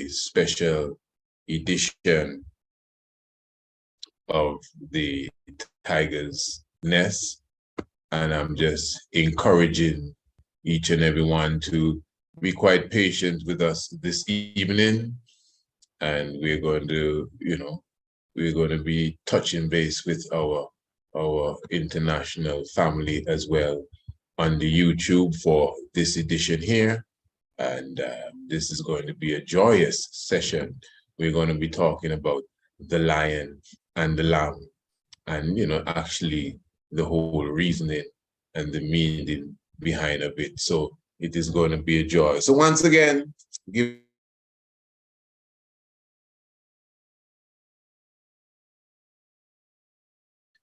special edition of the Tiger's Nest, and I'm just encouraging each and everyone to be quite patient with us this evening, and we're going to, we're going to be touching base with our international family as well on the YouTube for this edition here. And this is going to be a joyous session. We're going to be talking about the lion and the lamb, and actually the whole reasoning and the meaning behind of it. So it is going to be a joy. So once again, give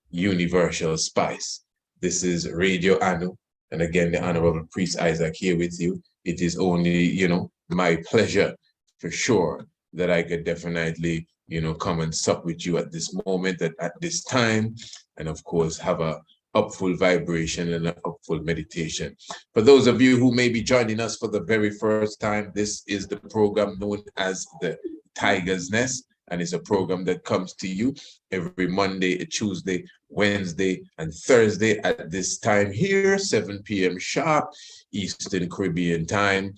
universal spice. This is Radio Anu, and again, the Honorable Priest Isaac here with you. It is only, my pleasure for sure that I could definitely, come and sup with you at this moment, at this time, and of course, have a upful vibration and an upful meditation. For those of you who may be joining us for the very first time, this is the program known as the Tiger's Nest, and it's a program that comes to you every Monday, Tuesday, Wednesday, and Thursday at this time here, 7 p.m. sharp, Eastern Caribbean time.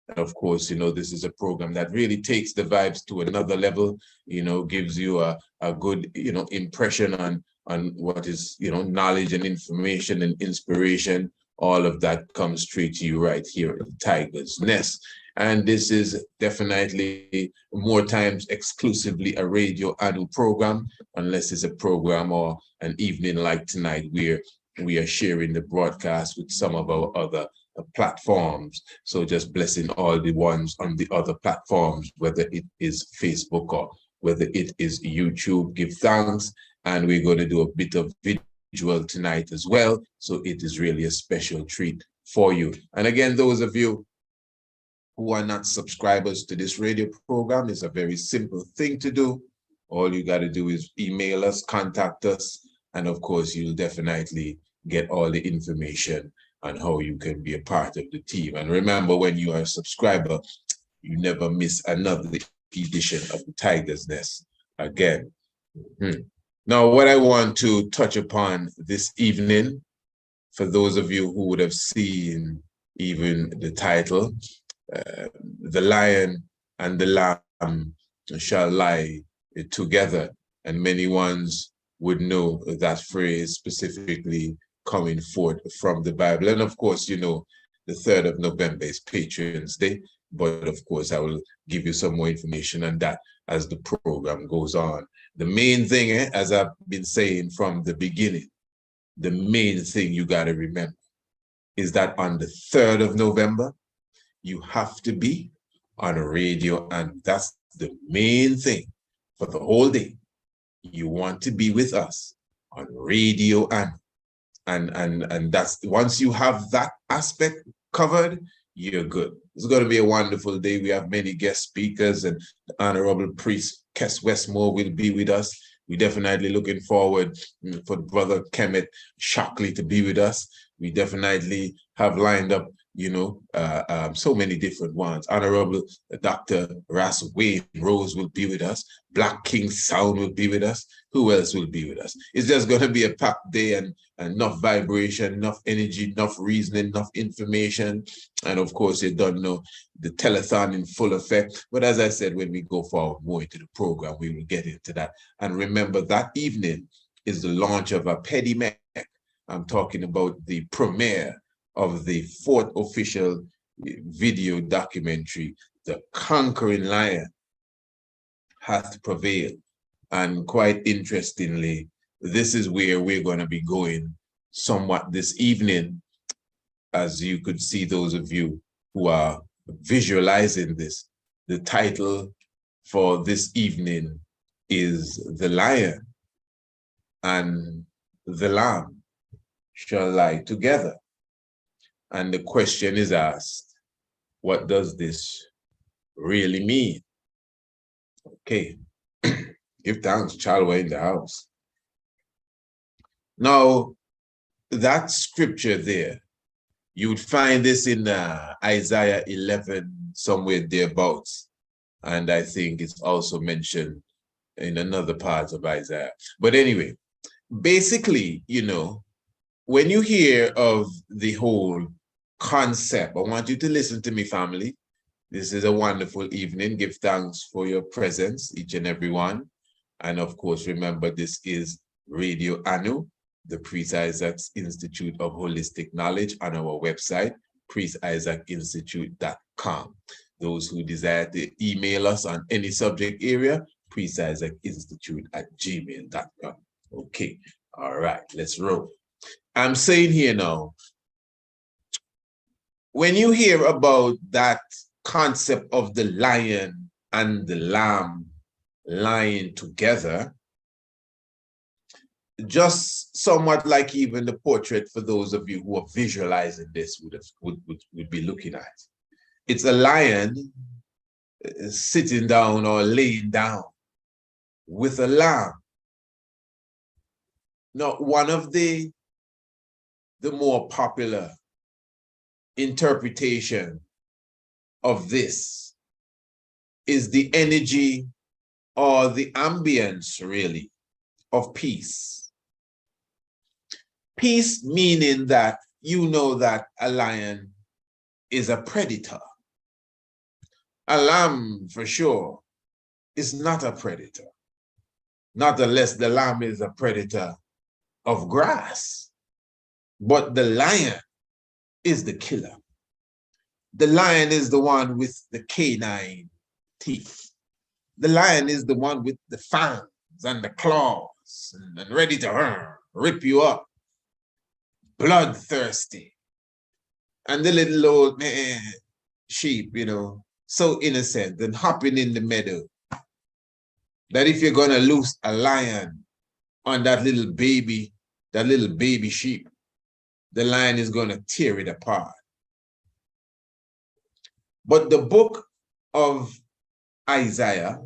And of course, this is a program that really takes the vibes to another level, gives you a good, impression on what is, knowledge and information and inspiration. All of that comes straight to you right here at the Tiger's Nest. And this is definitely more times exclusively a Radio Anu program, unless it's a program or an evening like tonight where we are sharing the broadcast with some of our other platforms. So just blessing all the ones on the other platforms, whether it is Facebook or whether it is YouTube. Give thanks. And we're going to do a bit of visual tonight as well. So it is really a special treat for you. And again, those of you who are not subscribers to this radio program, it's a very simple thing to do. All you got to do is email us, contact us, and of course, you'll definitely get all the information on how you can be a part of the team. And remember, when you are a subscriber, you never miss another edition of the Tiger's Nest again. Now, what I want to touch upon this evening, for those of you who would have seen even the title, the lion and the lamb shall lie together. And many ones would know that phrase specifically coming forth from the Bible. And of course, the 3rd of November is Patriots Day. But of course, I will give you some more information on that as the program goes on. The main thing, as I've been saying from the beginning, the main thing you got to remember is that on the 3rd of November, you have to be on a radio, and that's the main thing for the whole day. You want to be with us on Radio and that's, once you have that aspect covered, you're good. It's going to be a wonderful day. We have many guest speakers, and the Honorable Priest Kes Westmore will be with us. We're definitely looking forward for Brother Kemet Shockley to be with us. We definitely have lined up, so many different ones. Honorable Dr. Ras Wayne Rose will be with us. Black King Sound will be with us. Who else will be with us? It's just going to be a packed day, and enough vibration, enough energy, enough reasoning, enough information. And of course, you don't know the telethon in full effect. But as I said, when we go forward more into the program, we will get into that. And remember, that evening is the launch of Apedemak. I'm talking about the premiere of the 4th official video documentary, The Conquering Lion Hath Prevailed. And quite interestingly, this is where we're going to be going somewhat this evening. As you could see, those of you who are visualizing this, the title for this evening is The Lion and the Lamb Shall Lie Together. And the question is asked, what does this really mean? Okay, give thanks, child, we're in the house. Now, that scripture there, you would find this in Isaiah 11, somewhere thereabouts. And I think it's also mentioned in another part of Isaiah. But anyway, basically, you know, when you hear of the whole concept, I want you to listen to me, family. This is a wonderful evening. Give thanks for your presence, each and every one. And of course, remember, this is Radio Anu, the Priest Isaac Institute of Holistic Knowledge, on our website, priestisaacinstitute.com. Those who desire to email us on any subject area, priestisaacinstitute@gmail.com. Okay, all right, let's roll. I'm saying here now, when you hear about that concept of the lion and the lamb lying together, just somewhat like even the portrait, for those of you who are visualizing this would be looking at. It's a lion sitting down or laying down with a lamb. Now, one of the more popular interpretation of this is the energy or the ambience, really, of peace. Peace meaning that you know that a lion is a predator. A lamb, for sure, is not a predator. Not unless the lamb is a predator of grass. But the lion is the killer. The lion is the one with the canine teeth. The lion is the one with the fangs and the claws and ready to rip you up. Bloodthirsty. And the little old sheep, you know, so innocent and hopping in the meadow, that if you're going to loose a lion on that little baby sheep, the lion is going to tear it apart. But the book of Isaiah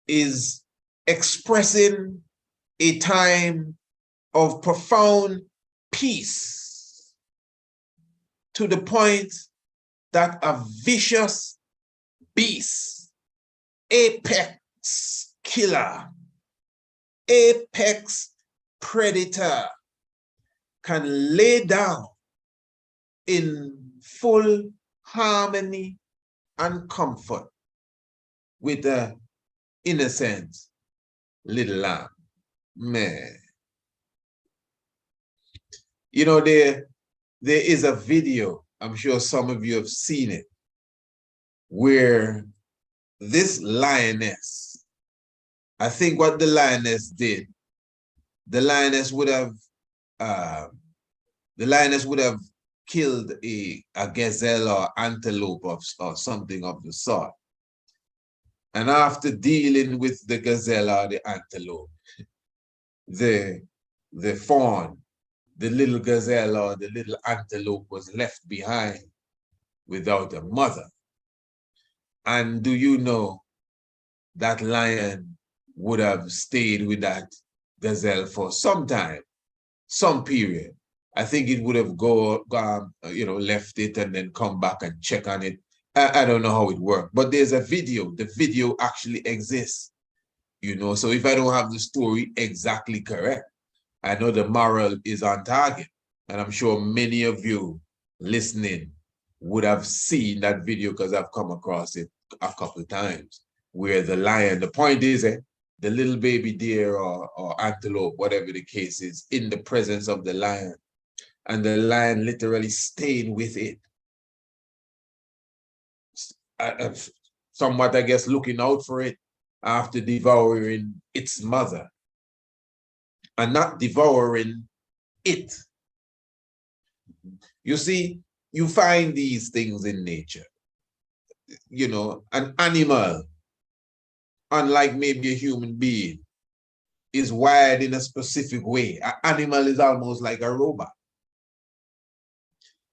is expressing a time of profound peace, to the point that a vicious beast, apex killer, apex predator, can lay down in full harmony and comfort with the innocent little lamb. Man. You know, there is a video, I'm sure some of you have seen it, where this lioness, I think what the lioness did, the lioness would have killed a gazelle or antelope or something of the sort. And after dealing with the gazelle or the antelope, the fawn, the little gazelle or the little antelope, was left behind without a mother. And do you know that lion would have stayed with that gazelle for some time, some period. I think it would have gone, you know, left it and then come back and check on it. I don't know how it worked, but there's a video. The video actually exists, you know. So if I don't have the story exactly correct, I know the moral is on target. And I'm sure many of you listening would have seen that video, because I've come across it a couple of times, where the lion, the point is, the little baby deer or antelope, whatever the case is, in the presence of the lion, and the lion literally staying with it. Somewhat, I guess, looking out for it after devouring its mother, and not devouring it. You see, you find these things in nature. You know, an animal, unlike maybe a human being, is wired in a specific way. An animal is almost like a robot.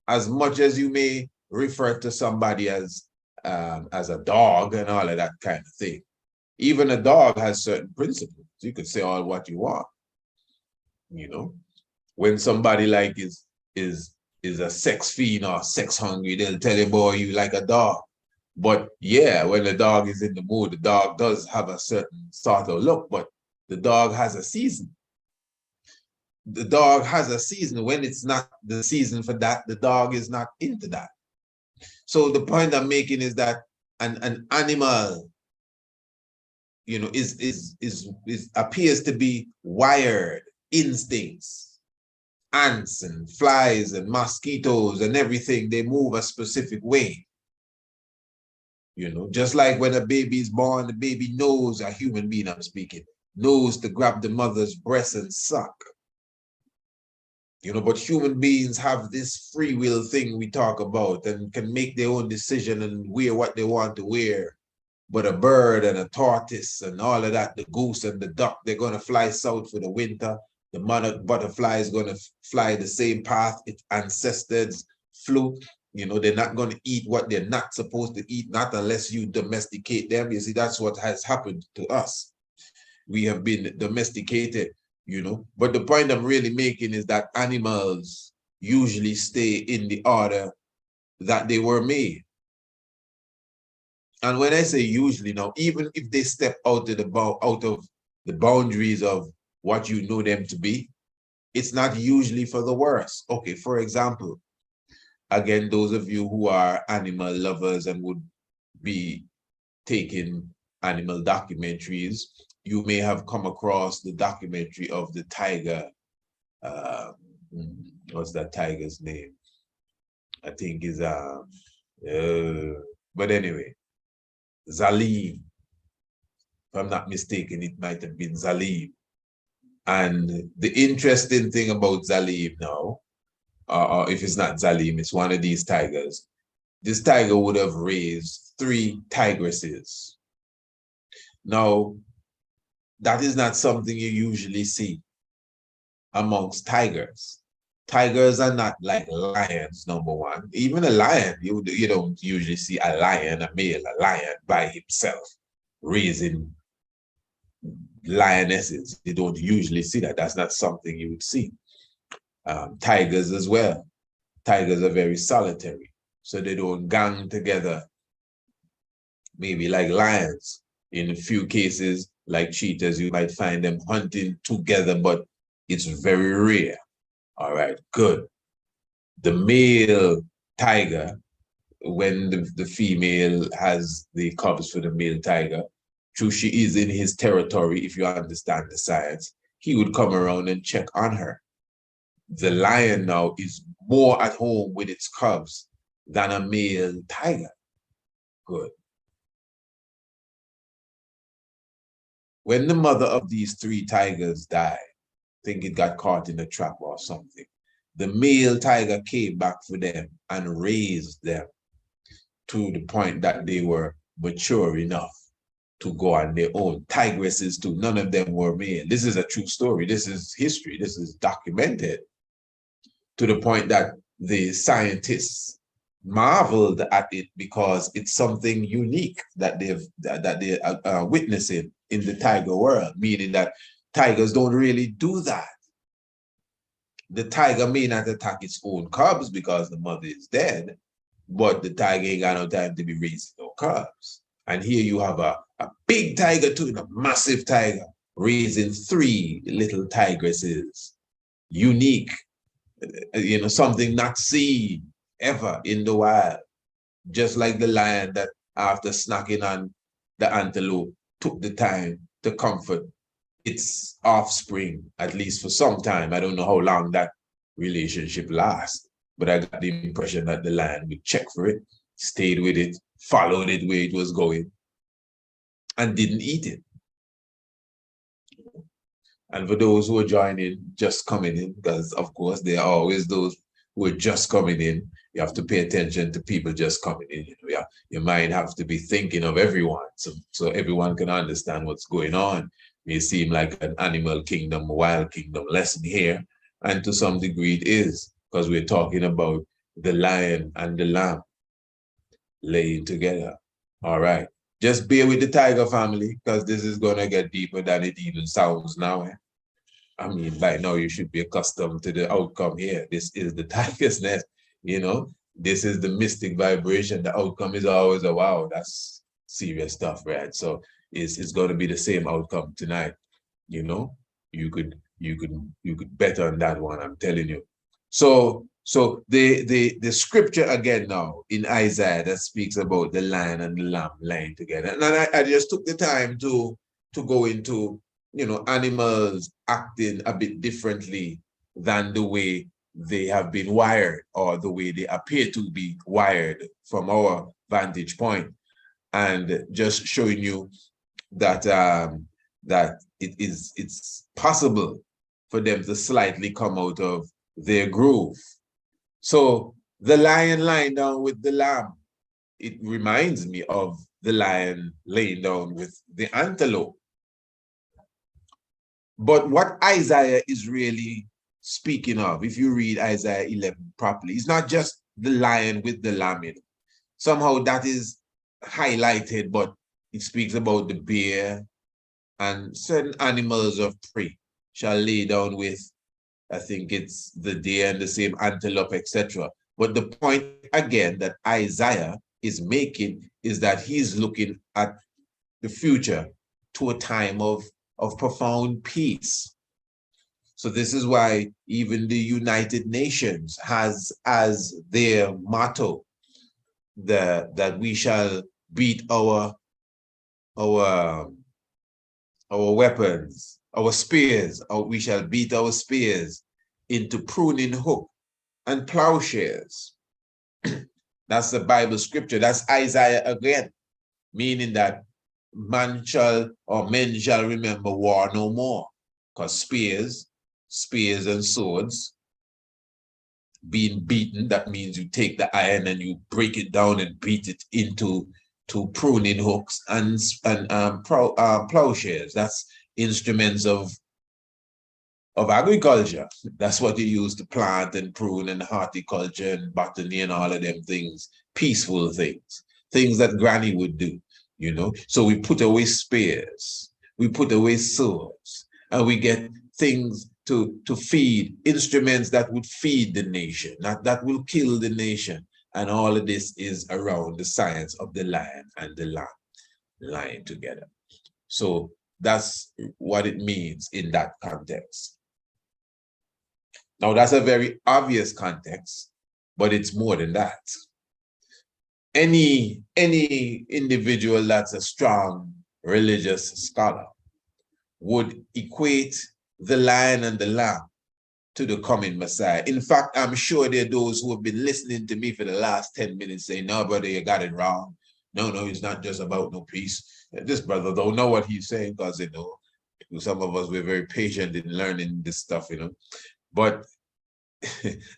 As much as you may refer to somebody as a dog and all of that kind of thing, even a dog has certain principles. You could say all what you want. You know, when somebody like is a sex fiend or sex hungry, they'll tell you, boy, you like a dog. But yeah, when the dog is in the mood, the dog does have a certain sort of look, but the dog has a season. The dog has a season. When it's not the season for that, the dog is not into that. So the point I'm making is that an animal, you know, is appears to be wired instincts. Ants and flies and mosquitoes and everything, they move a specific way. You know, just like when a baby is born, the baby knows, a human being I'm speaking, knows to grab the mother's breast and suck. You know, but human beings have this free will thing we talk about and can make their own decision and wear what they want to wear. But a bird and a tortoise and all of that, the goose and the duck, they're going to fly south for the winter. The monarch butterfly is going to fly the same path its ancestors flew. You know, they're not going to eat what they're not supposed to eat, not unless you domesticate them. You see, that's what has happened to us. We have been domesticated, you know. But the point I'm really making is that animals usually stay in the order that they were made. And when I say usually now, even if they step out of the boundaries of what you know them to be, it's not usually for the worse. Okay, for example, again, those of you who are animal lovers and would be taking animal documentaries, you may have come across the documentary of the tiger. What's that tiger's name? I think is but anyway, Zalim. If I'm not mistaken, it might have been Zalim. And the interesting thing about Zalim now, or if it's not Zalim, it's one of these tigers. This tiger would have raised 3 tigresses. Now, that is not something you usually see amongst tigers. Tigers are not like lions, number one. Even a lion, you don't usually see a lion, a lion by himself raising lionesses. You don't usually see that. That's not something you would see. Tigers as well. Tigers are very solitary, so they don't gang together, maybe like lions. In a few cases, like cheetahs, you might find them hunting together, but it's very rare. All right, good. The male tiger, when the female has the cubs for the male tiger, true, she is in his territory, if you understand the science, he would come around and check on her. The lion now is more at home with its cubs than a male tiger. Good. When the mother of these 3 tigers died, I think it got caught in a trap or something, the male tiger came back for them and raised them to the point that they were mature enough to go on their own. Tigresses too, none of them were male. This is a true story. This is history. This is documented to the point that the scientists marveled at it because it's something unique that they're witnessing in the tiger world, meaning that tigers don't really do that. The tiger may not attack its own cubs because the mother is dead, but the tiger ain't got no time to be raising no cubs. And here you have a big tiger too, a massive tiger, raising 3 little tigresses. Unique, you know, something not seen ever in the wild. Just like the lion that after snacking on the antelope took the time to comfort its offspring, at least for some time. I don't know how long that relationship lasts, but I got the impression that the lion would check for it, stayed with it, followed it where it was going, and didn't eat it. And for those who are joining, just coming in, because of course there are always those who are just coming in, you have to pay attention to people just coming in. You know, yeah, your mind have to be thinking of everyone, so everyone can understand what's going on. It may seem like an animal kingdom, wild kingdom lesson here, and to some degree it is, because we're talking about the lion and the lamb laying together. All right. Just bear with the tiger family, because this is going to get deeper than it even sounds now. Eh? I mean, by now you should be accustomed to the outcome here. This is the tiger's nest, you know. this is the mystic vibration. The outcome is always a wow, that's serious stuff, right? So it's going to be the same outcome tonight. You know, you could bet on that one. I'm telling you. So the scripture again now in Isaiah that speaks about the lion and the lamb lying together. And I just took the time to go into, animals acting a bit differently than the way they have been wired or the way they appear to be wired from our vantage point, and just showing you that that it's possible for them to slightly come out of their groove. So the lion lying down with the lamb, it reminds me of the lion laying down with the antelope. But what Isaiah is really speaking of, if you read Isaiah 11 properly, it's not just the lion with the lamb. Somehow that is highlighted, but it speaks about the bear and certain animals of prey shall lay down with, I think it's the deer and the same antelope, etc. But the point again that Isaiah is making is that he's looking at the future to a time of profound peace. So this is why even the United Nations has as their motto that we shall beat our weapons, our spears, or we shall beat our spears into pruning hook and plowshares. That's the Bible scripture. That's Isaiah again, meaning that men shall remember war no more, because spears and swords being beaten, that means you take the iron and you break it down and beat it into pruning hooks and plowshares. That's instruments of agriculture. That's what you use to plant and prune, and horticulture and botany and all of them things, peaceful things that granny would do, So we put away spears, we put away swords, and we get things to feed, instruments that would feed the nation, not that will kill the nation. And all of this is around the science of the lion and the lamb lying together. So that's what it means in that context. Now, that's a very obvious context, but it's more than that. Any individual that's a strong religious scholar would equate the lion and the lamb to the coming Messiah. In fact, I'm sure there are those who have been listening to me for the last 10 minutes saying, no, brother, you got it wrong. No, it's not just about no peace. This brother don't know what he's saying, because, some of us, we're very patient in learning this stuff, But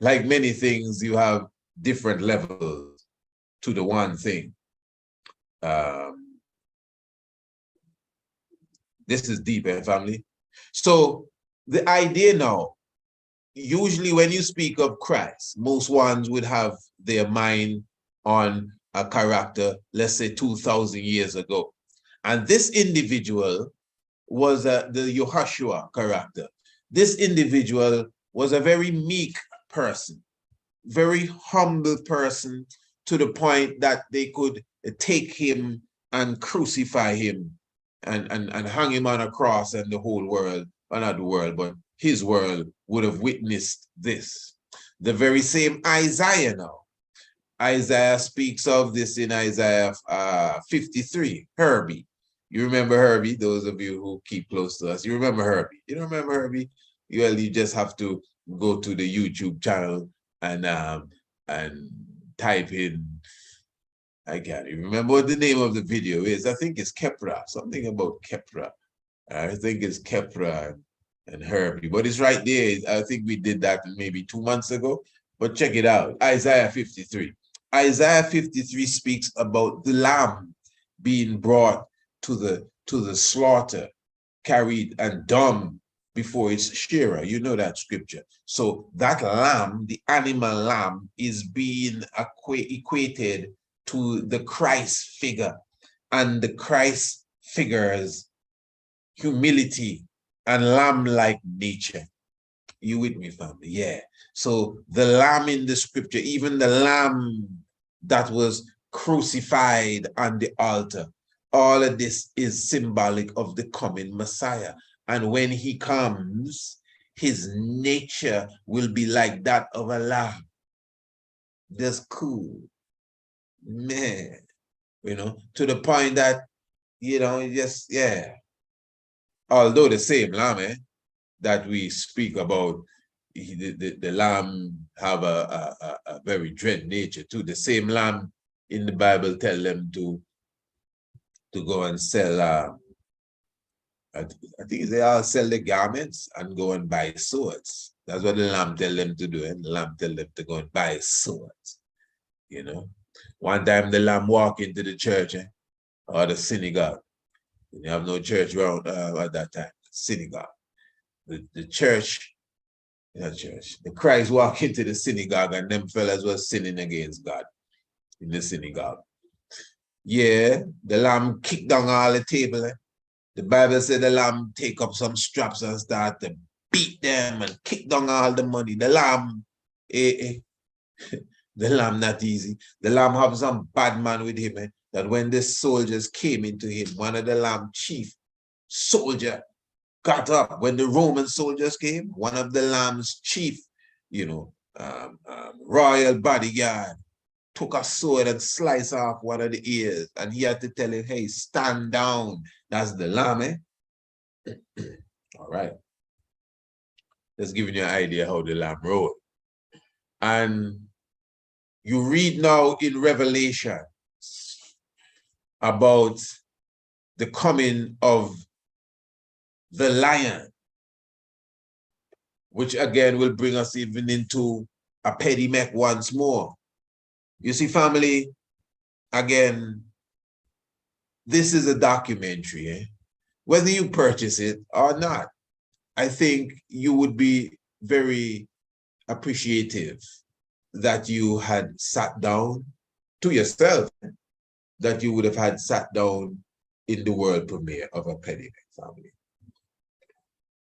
like many things, you have different levels to the one thing. This is deep, family. So the idea now, usually when you speak of Christ, most ones would have their mind on a character, let's say 2,000 years ago. And this individual was the Yehoshua character. This individual was a very meek person, very humble person, to the point that they could take him and crucify him and hang him on a cross, and the whole world, or not the world, but his world would have witnessed this. The very same Isaiah now. Isaiah speaks of this in Isaiah 53, Herbie. You remember Herbie? Those of you who keep close to us, you remember Herbie. You don't remember Herbie? You just have to go to the YouTube channel and type in, I can't even remember what the name of the video is. I think it's Kepra, something about Kepra. I think it's Kepra and Herbie, but it's right there. I think we did that maybe 2 months ago, but check it out. Isaiah 53. Isaiah 53 speaks about the lamb being brought to the slaughter, carried and dumb before its shearer. You know that scripture. So that lamb, the animal lamb, is being equated to the Christ figure, and the Christ figure's humility and lamb-like nature. You with me, family? Yeah. So the lamb in the scripture, even the lamb that was crucified on the altar, all of this is symbolic of the coming Messiah. And when he comes, his nature will be like that of a lamb. That's cool. Man, to the point that, just, yeah. Although the same lamb, that we speak about, the lamb have a very dread nature too. The same lamb in the Bible tell them to go and sell, I think they all sell the garments and go and buy swords. That's what the lamb tell them to do, and the lamb tell them to go and buy swords. One time the lamb walk into the church, or the synagogue. You have no church around at that time. Synagogue. The church, not church. The Christ walk into the synagogue, and them fellas were sinning against God in the synagogue. Yeah, the lamb kicked down all the table. The Bible said the lamb take up some straps and start to beat them and kick down all the money. The lamb, the lamb not easy. The lamb have some bad man with him, that when the soldiers came into him, one of the lamb chief soldier got up. When the Roman soldiers came, one of the lamb's chief, royal bodyguard, took a sword and sliced off one of the ears, and he had to tell him, hey, stand down. That's the lamb, All right. Just giving you an idea how the lamb rode. And you read now in Revelation about the coming of the lion, which again will bring us even into Apedemak once more. You see, family, again, this is a documentary, Whether you purchase it or not, I think you would be very appreciative that you had sat down to yourself, that you would have had sat down in the world premiere of Apedemak, family.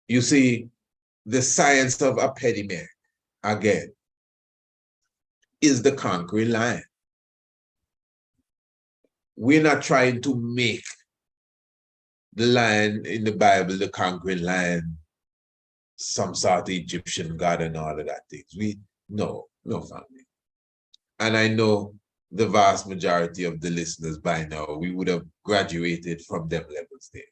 You see, the science of Apedemak, again, is the conquering lion. We're not trying to make the lion in the Bible, the conquering lion, some sort of Egyptian god and all of that things. No, family. And I know the vast majority of the listeners by now, we would have graduated from them levels there.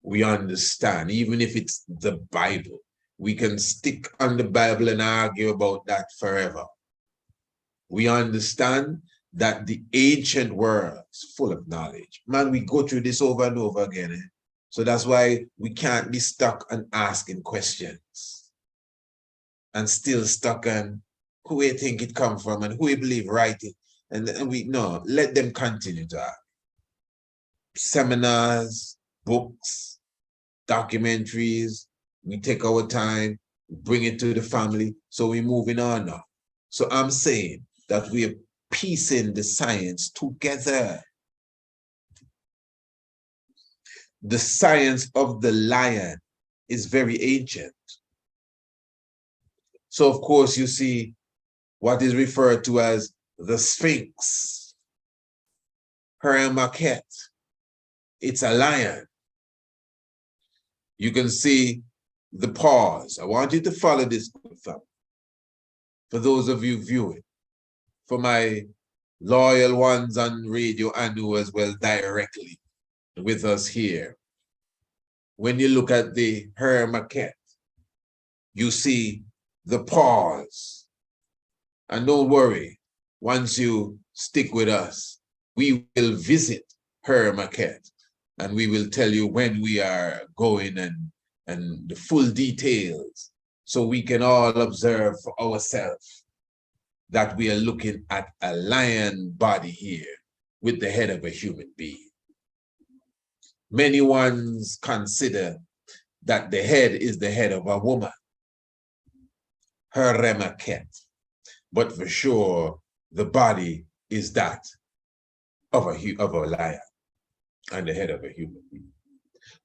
We understand, even if it's the Bible, we can stick on the Bible and argue about that forever. We understand that the ancient world is full of knowledge. Man, we go through this over and over again. So that's why we can't be stuck on asking questions and still stuck on who we think it come from and who we believe right it. And let them continue to have seminars, books, documentaries. We take our time, bring it to the family. So we're moving on now. So I'm saying that we are piecing the science together. The science of the lion is very ancient. So, of course, you see what is referred to as the Sphinx, Maquette. It's a lion. You can see the paws. I want you to follow this, for those of you viewing. For my loyal ones on Radio Anu as well, directly with us here. When you look at the Maquette, you see the paws. And don't worry, once you stick with us, we will visit Maquette, and we will tell you when we are going and the full details, so we can all observe for ourselves that we are looking at a lion body here with the head of a human being. Many ones consider that the head is the head of a woman, her Maquette, but for sure the body is that of a lion and the head of a human being.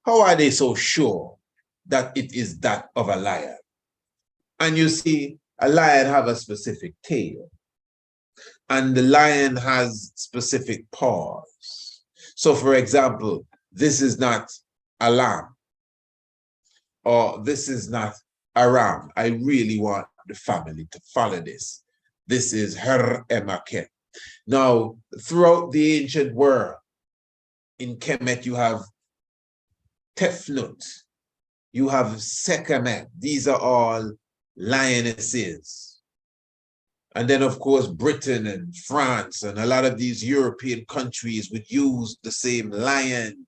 How are they so sure that it is that of a lion? And you see, a lion have a specific tail. And the lion has specific paws. So for example, this is not a lamb, or this is not a ram. I really want the family to follow this. This is Her Emaket. Now, throughout the ancient world, in Kemet, you have Tefnut, you have Sekemet. These are all lionesses. And then, of course, Britain and France and a lot of these European countries would use the same lion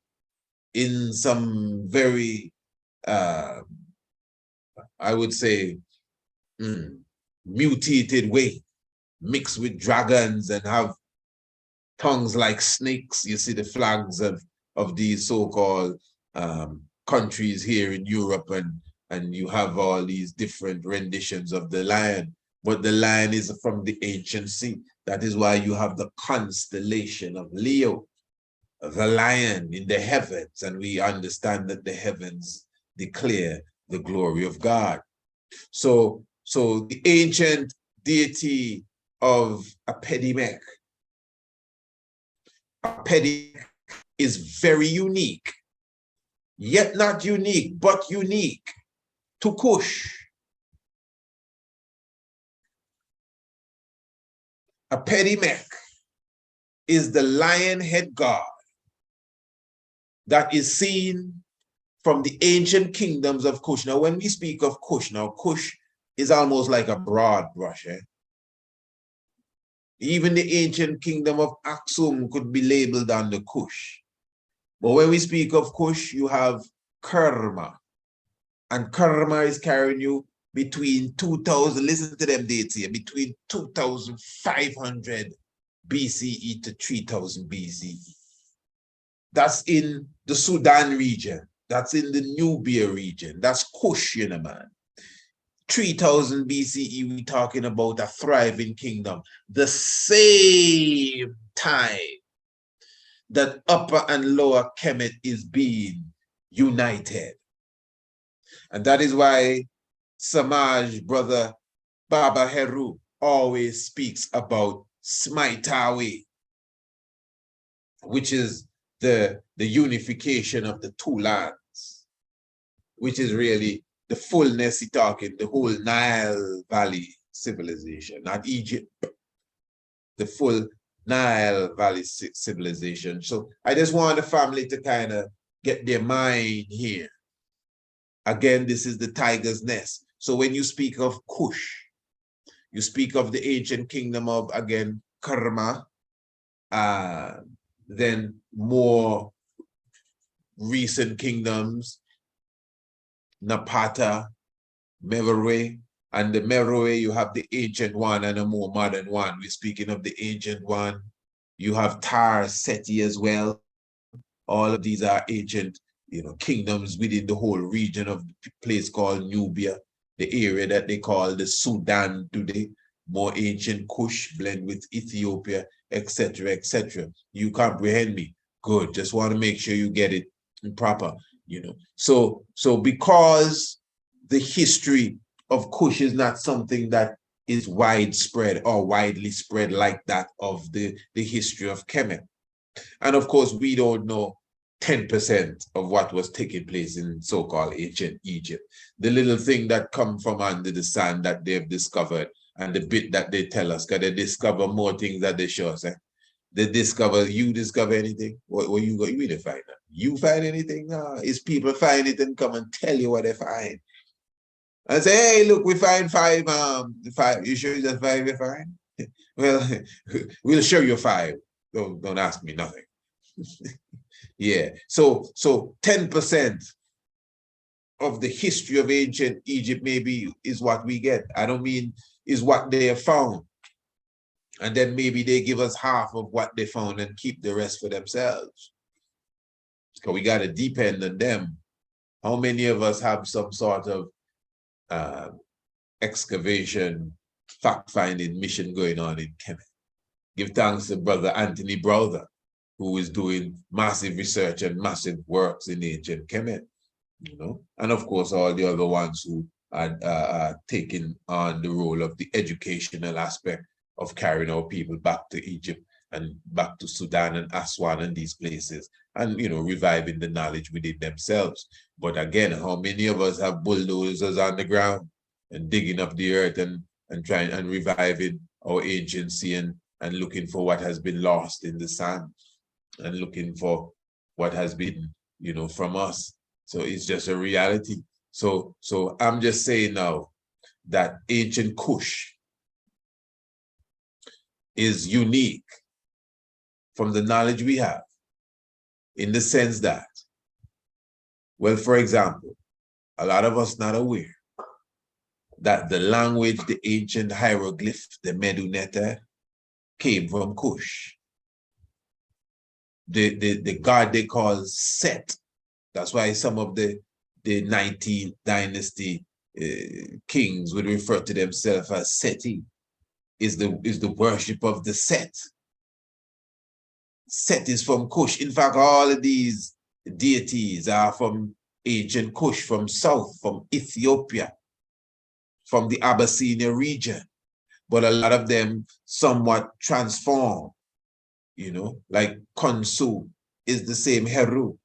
in some very, I would say, mutated way, mixed with dragons and have tongues like snakes. You see the flags of these so-called countries here in Europe, and you have all these different renditions of the lion. But the lion is from the ancient sea. That is why you have the constellation of Leo, the lion in the heavens, and we understand that the heavens declare the glory of God. So the ancient deity of Apedemak, is very unique, yet not unique, but unique to Kush. Apedemak is the lion head god that is seen from the ancient kingdoms of Kush. Now, when we speak of Kush, now Kush is almost like a broad brush. Even the ancient kingdom of Aksum could be labeled under Kush. But when we speak of Kush, you have Karma. And Karma is carrying you between 2000, listen to them dates here, between 2500 BCE to 3000 BCE. That's in the Sudan region. That's in the Nubia region. That's Kush, you know, man. 3000 BCE, we're talking about a thriving kingdom. The same time that Upper and Lower Kemet is being united. And that is why Samaj, brother Baba Heru, always speaks about Smitawe, which is the unification of the two lands, which is really the fullness he's talking, the whole Nile Valley civilization, not Egypt, the full Nile Valley civilization. So I just want the family to kind of get their mind here. Again, this is the tiger's nest. So when you speak of Kush, you speak of the ancient kingdom of, again, Karma, then more recent kingdoms, Napata, Meroe, and the Meroe, you have the ancient one and a more modern one. We're speaking of the ancient one. You have Tar Seti as well. All of these are ancient, you know, kingdoms within the whole region of the place called Nubia, the area that they call the Sudan today, more ancient Kush blend with Ethiopia, etc., etc. You comprehend me? Good. Just want to make sure you get it proper, you know. So because the history of Kush is not something that is widespread or widely spread like that of the history of Kemet. And of course, we don't know 10% of what was taking place in so-called ancient Egypt. The little thing that come from under the sand that they've discovered, and the bit that they tell us, because they discover more things that they show us. They discover, you discover anything? What you really find out? You find anything? No, it's people find it and come and tell you what they find. And say, hey, look, we find five. You sure it's just 5 we find? Well, we'll show you 5. Don't ask me nothing. Yeah. So 10% of the history of ancient Egypt maybe is what we get. I don't mean is what they have found. And then maybe they give us half of what they found and keep the rest for themselves. Because we got to depend on them. How many of us have some sort of excavation, fact-finding mission going on in Kemet? Give thanks to Brother Anthony Browther, who is doing massive research and massive works in ancient Kemet, you know, and of course all the other ones who taking on the role of the educational aspect of carrying our people back to Egypt and back to Sudan and Aswan and these places, and reviving the knowledge within themselves. But again, how many of us have bulldozers on the ground and digging up the earth and trying and reviving our agency and looking for what has been lost in the sand and looking for what has been, from us? So it's just a reality. So I'm just saying now that ancient Kush is unique from the knowledge we have, in the sense that, well, for example, a lot of us not aware that the language, the ancient hieroglyph, the Meduneta, came from Kush. The god they call Set. That's why some of the 19th dynasty kings would refer to themselves as Seti. Is the worship of the Set. Set is from Kush. In fact, all of these deities are from ancient Kush, from south, from Ethiopia, from the Abyssinia region. But a lot of them somewhat transformed, like Khonsu is the same Heru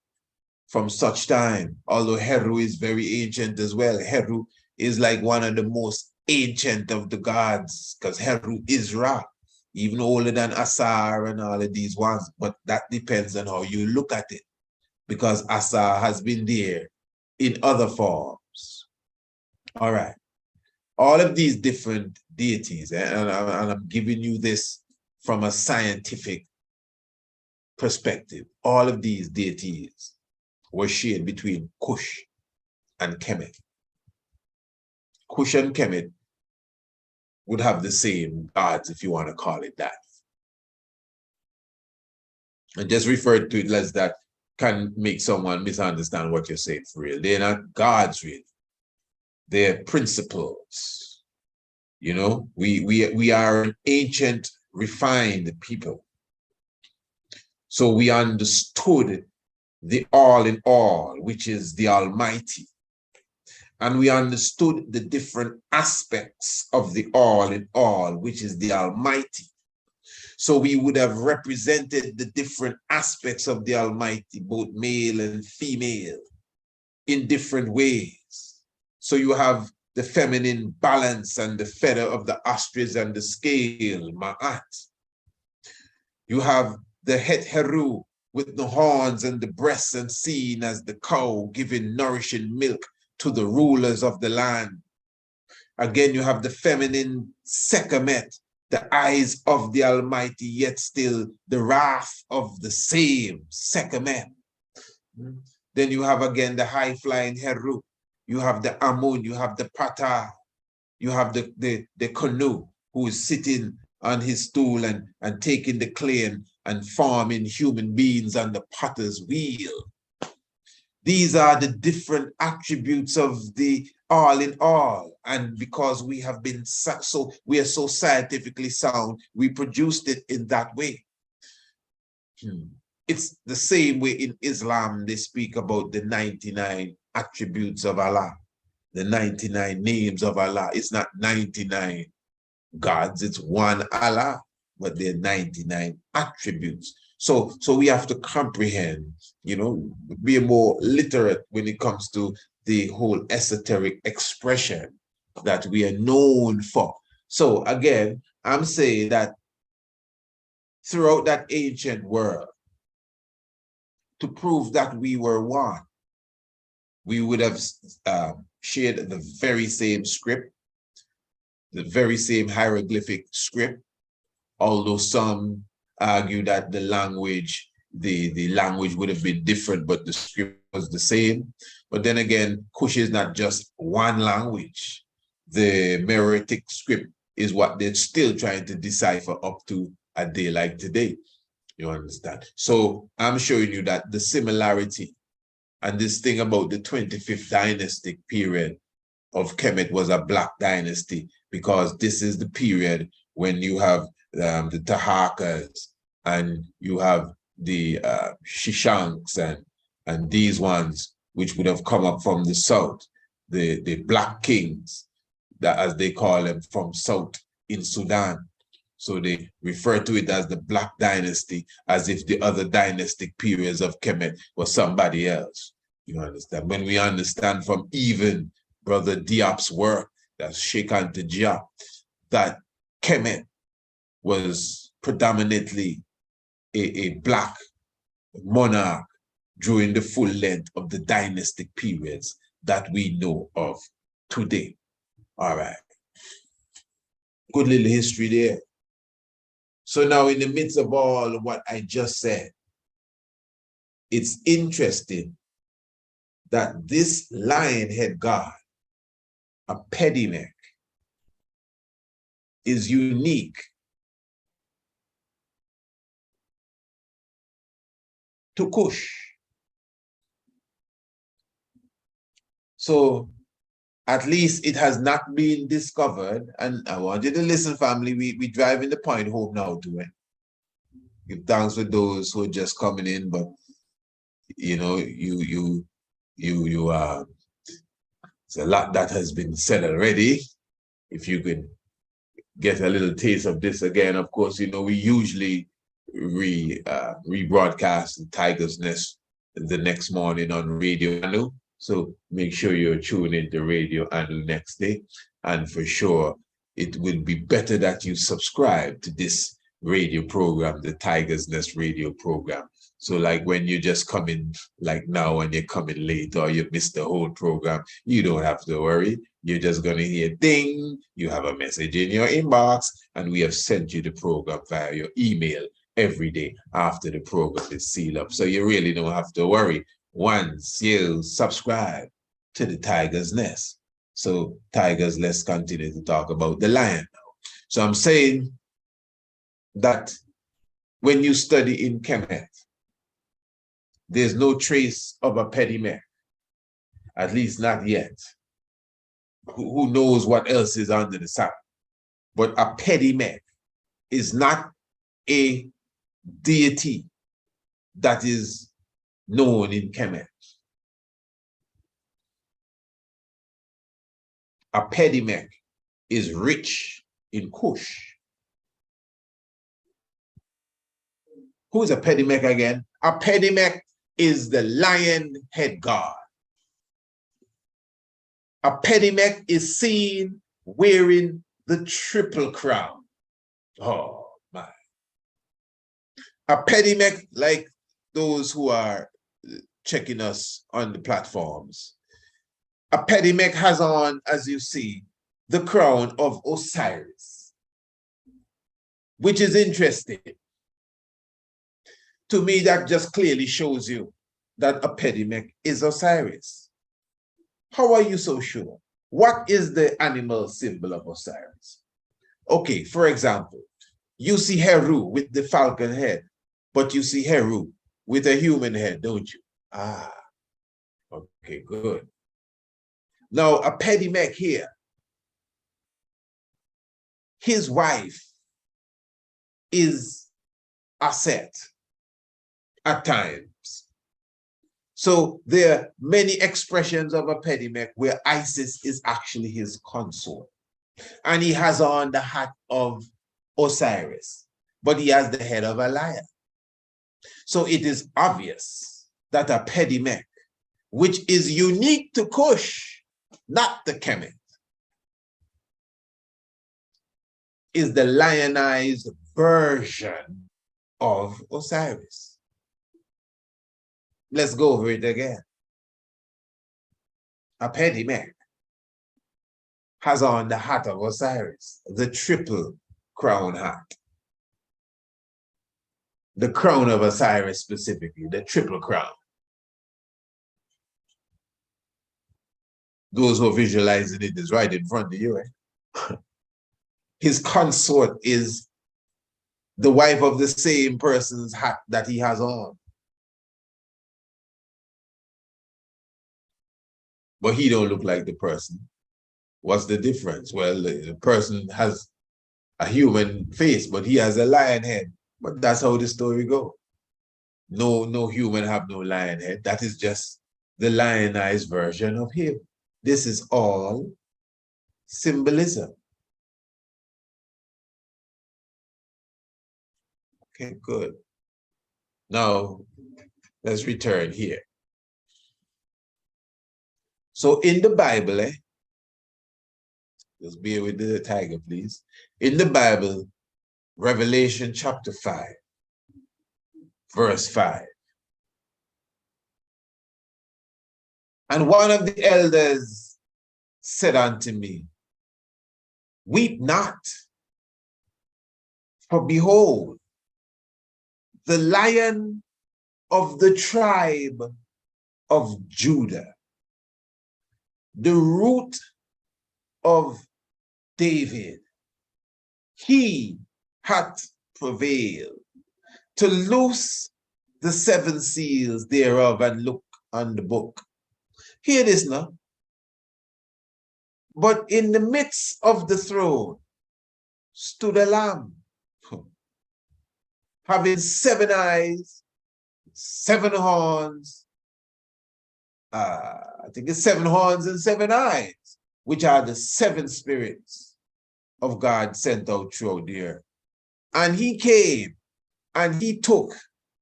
from such time, although Heru is very ancient as well. Heru is like one of the most ancient of the gods, because Heru is Ra, even older than Asar and all of these ones. But that depends on how you look at it, because Asar has been there in other forms. All right. All of these different deities, and I'm giving you this from a scientific perspective, all of these deities were shared between Kush and Kemet. Kush and Kemet would have the same gods, if you want to call it that. And just refer to it as that can make someone misunderstand what you're saying for real. They're not gods, really. They're principles. We are an ancient, refined people. So we understood the all in all, which is the Almighty. And we understood the different aspects of the all in all, which is the Almighty. So we would have represented the different aspects of the Almighty, both male and female, in different ways. So you have the feminine balance and the feather of the ostrich and the scale, Ma'at. You have the Het Heru with the horns and the breasts and seen as the cow giving nourishing milk to the rulers of the land. Again, you have the feminine Sekhmet, the eyes of the Almighty, yet still the wrath of the same Sekhmet. Then you have again the high-flying Heru. You have the Amun, you have the Pata, you have the Kanu, who is sitting on his stool and taking the clay and forming human beings on the potter's wheel. These are the different attributes of the all in all. And because we have been we are so scientifically sound, we produced it in that way. It's the same way in Islam, they speak about the 99 attributes of Allah, the 99 names of Allah. It's not 99 gods, it's one Allah, but they're 99 attributes. So we have to comprehend, be more literate when it comes to the whole esoteric expression that we are known for. So again, I'm saying that throughout that ancient world, to prove that we were one, we would have shared the very same script, the very same hieroglyphic script, although some argue that the language would have been different, but the script was the same. But then again, Kush is not just one language. The Meroitic script is what they're still trying to decipher up to a day like today. You understand? So I'm showing you that the similarity and this thing about the 25th dynastic period of Kemet was a black dynasty, because this is the period when you have the Tahakas and you have the Shishanks and these ones which would have come up from the south. the black kings, that as they call them, from South in Sudan. So they refer to it as the Black Dynasty, as if the other dynastic periods of Kemet was somebody else. You understand? When we understand from even Brother Diop's work, that's Sheikh Anta Diop, that Kemet was predominantly a black monarch during the full length of the dynastic periods that we know of today. All right. Good little history there. So now, in the midst of all what I just said, it's interesting that this lion head god, Apedemak, is unique to Kush. So at least it has not been discovered. And I want you to listen, family. We driving the point home now to it. Give thanks for those who are just coming in, but you know, it's a lot that has been said already. If you could get a little taste of this again, of course, you know, we usually rebroadcast the Tiger's Nest the next morning on Radio Anu. So make sure you're tuned into Radio Anu next day. And for sure, it will be better that you subscribe to this radio program, the Tiger's Nest radio program. So like when you just come in, like now, and you're coming late or you missed the whole program, you don't have to worry. You're just going to hear ding, you have a message in your inbox, and we have sent you the program via your email every day after the program is sealed up. So you really don't have to worry once you subscribe to the Tiger's Nest. So Tigers, let's continue to talk about the lion now. So I'm saying that when you study in Kemet, there's no trace of Apedemak, at least not yet. Who knows what else is under the sun? But Apedemak is not a deity that is known in Kemet. Apedemak is rich in Kush. Who is Apedemak again? Apedemak is the lion head god. Apedemak is seen wearing the triple crown. Oh my. Apedemak, like those who are checking us on the platforms, Apedemak has on, as you see, the crown of Osiris, which is interesting. To me, that just clearly shows you that Apedemak is Osiris. How are you so sure? What is the animal symbol of Osiris? Okay, for example, you see Heru with the falcon head, but you see Heru with a human head, don't you? Ah, okay, good. Now, Apedemak here, his wife is Aset at times. So there are many expressions of Apedemak where Isis is actually his consort. And he has on the hat of Osiris, but he has the head of a lion. So it is obvious that Apedemak, which is unique to Kush, not the Kemet, is the lionized version of Osiris. Let's go over it again. Apedemak has on the hat of Osiris, the triple crown hat. The crown of Osiris specifically, the triple crown. Those who are visualizing it is right in front of you. Eh? His consort is the wife of the same person's hat that he has on. But he don't look like the person. What's the difference? Well, the person has a human face, but he has a lion head. But that's how the story goes. No human have no lion head. That is just the lionized version of him. This is all symbolism. Okay, good. Now, let's return here. So in the Bible, just bear with the tiger, please. In the Bible, Revelation chapter 5, verse 5. And one of the elders said unto me, weep not, for behold, the Lion of the tribe of Judah, the root of David, he hath prevailed to loose the 7 seals thereof and look on the book. Hear this now. But in the midst of the throne stood a lamb, having 7 eyes, 7 horns, I think it's 7 horns and 7 eyes, which are the 7 spirits of God sent out throughout the earth. And he came and he took